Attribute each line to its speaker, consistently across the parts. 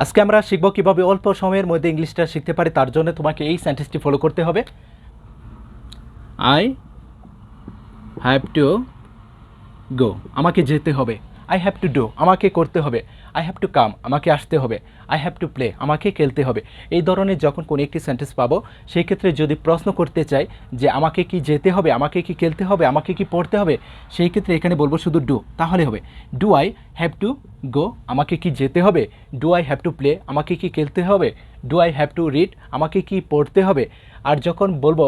Speaker 1: আজকে আমরা শিখব কিভাবে অল্প সময়ের মধ্যে ইংলিশটা শিখতে পারি। তার জন্য তোমাকে এই সেন্টেন্সটি ফলো করতে হবে। আই হ্যাভ টু গো, আমাকে যেতে হবে। আই হ্যাভ টু ডু, আমাকে করতে হবে। আই হ্যাভ টু কাম, আমাকে আসতে হবে। আই হ্যাভ টু প্লে, আমাকে খেলতে হবে। এই ধরনের যখন কোনো একটি সেন্টেন্স পাবো, সেই ক্ষেত্রে যদি প্রশ্ন করতে চাই যে আমাকে কি যেতে হবে, আমাকে কি খেলতে হবে, আমাকে কি পড়তে হবে, সেই ক্ষেত্রে এখানে বলবো শুধু ডু, তাহলে হবে। Do I have to go, আমাকে কি যেতে হবে। Do I have to play, আমাকে কি খেলতে হবে। Do I have to read, আমাকে কি পড়তে হবে। আর যখন বলবো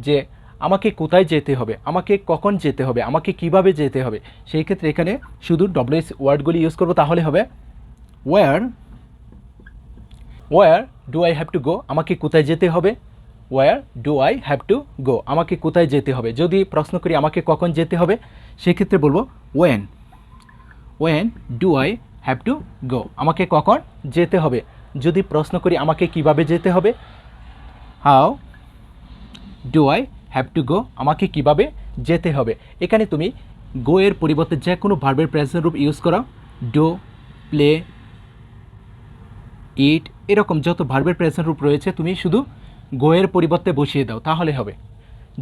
Speaker 1: যে আমাকে কোথায় যেতে হবে, আমাকে কখন যেতে হবে, আমাকে কিভাবে যেতে হবে, সেই ক্ষেত্রে এখানে শুধু ডব্লিউএস ওয়ার্ডগুলি ইউজ করবো, তাহলে হবে where do I have to go, আমাকে কোথায় যেতে হবে। Where do I have to go, আমাকে কোথায় যেতে হবে। যদি প্রশ্ন করি আমাকে কখন যেতে হবে, সেক্ষেত্রে বলবো when do I have to go, আমাকে কখন যেতে হবে। যদি প্রশ্ন করি আমাকে কিভাবে যেতে হবে, how do I have to go, আমাকে কিভাবে যেতে হবে। এখানে তুমি গো এর পরিবর্তে যে কোনো ভার্বের প্রেজেন্ট রূপ ইউজ করো। ডু, প্লে, ইট, এরকম যত ভার্বের প্রেজেন্ট রূপ রয়েছে তুমি শুধু গো এর পরিবর্তে বসিয়ে দাও, তাহলে হবে।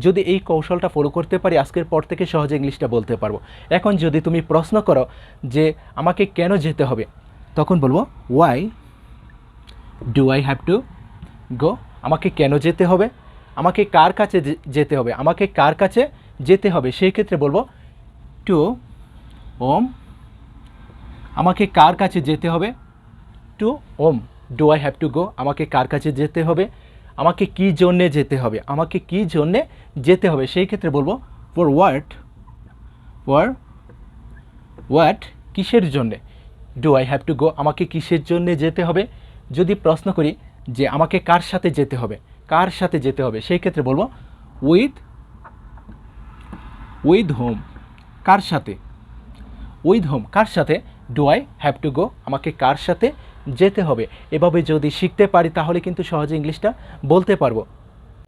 Speaker 1: যদি এই কৌশলটা ফলো করতে পারি, আজকের পর থেকে সহজে ইংলিশটা বলতে পারবো। এখন যদি তুমি প্রশ্ন করো যে আমাকে কেন যেতে হবে, তখন বলবো why do I have to go, আমাকে কেন যেতে হবে, আমাকে কার কাছে যেতে হবে, আমাকে কার কাছে যেতে হবে। সেই ক্ষেত্রে বলবো টু ওম, আমাকে কার কাছে যেতে হবে। To whom do I have to go, আমাকে কার কাছে যেতে হবে, আমাকে কী জন্যে যেতে হবে, আমাকে কী জন্যে যেতে হবে। সেই ক্ষেত্রে বলবো ফর হোয়াট, কিসের জন্যে। Do I have to go, আমাকে কিসের জন্যে যেতে হবে। যদি প্রশ্ন করি যে আমাকে কার সাথে যেতে হবে, কার সাথে যেতে হবে, সেই ক্ষেত্রে বলবো উইথ হোম, কার সাথে। উইথ হোম, কার সাথে। Do I have to go, আমাকে কার সাথে যেতে হবে। এভাবে যদি শিখতে পারি তাহলে কিন্তু সহজে ইংলিশটা বলতে পারবো।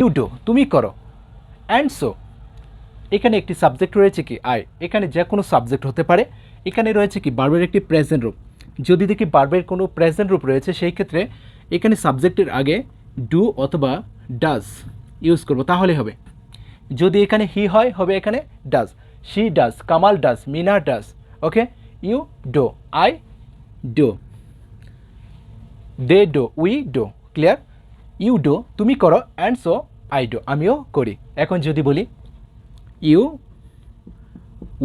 Speaker 1: ইউ ডু, তুমি করো। অ্যান্ড সো, এখানে একটি সাবজেক্ট রয়েছে কি আই, এখানে যে কোনো সাবজেক্ট হতে পারে। এখানে রয়েছে কি ভার্বের একটি প্রেজেন্ট রূপ। যদি দেখি ভার্বের কোনো প্রেজেন্ট রূপ রয়েছে, সেই ক্ষেত্রে এখানে সাবজেক্টের আগে ডু অথবা ডাজ ইউজ করব, তাহলে হবে। যদি এখানে হি হয়, হবে এখানে does. She does, Kamal does, Meena does. Okay, you do, I do, they do, we do. Clear? You do, তুমি করো। অ্যান্ড সো আই ডো, আমিও করি। এখন যদি বলি ইউ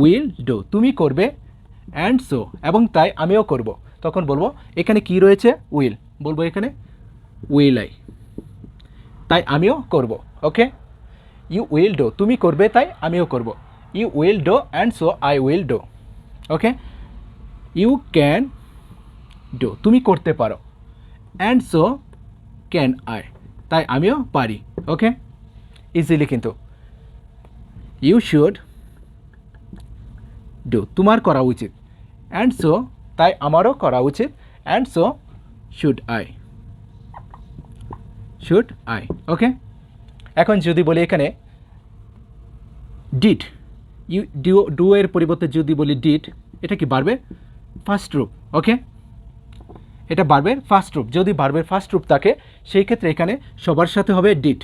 Speaker 1: উইল ডো, তুমি করবে। অ্যান্ড সো, এবং তাই আমিও করব, তখন বলবো এখানে কি রয়েছে, উইল। বলবো এখানে উইল আই, তাই আমিও করব। ওকে, ইউ উইল ডো, তুমি করবে তাই আমিও করব। You will do and so I will do. Okay, you can do, তুমি করতে পারো। অ্যান্ড সো ক্যান আই, তাই আমিও পারি। ওকে, ইজিলি কিন্তু। ইউ শুড ডু, তোমার করা উচিত। অ্যান্ড সো, তাই আমারও করা উচিত। And so should I. Okay, এখন যদি বলি এখানে ডিড, ডু এর পরিবর্তে যদি বলি ডিড, এটা কি ভার্বের ফার্স্ট রূপ। ওকে, এটা ভার্বের ফার্স্ট রূপ। যদি ভার্বের ফার্স্ট রূপ থাকে, সেই ক্ষেত্রে এখানে সবার সাথে হবে ডিড।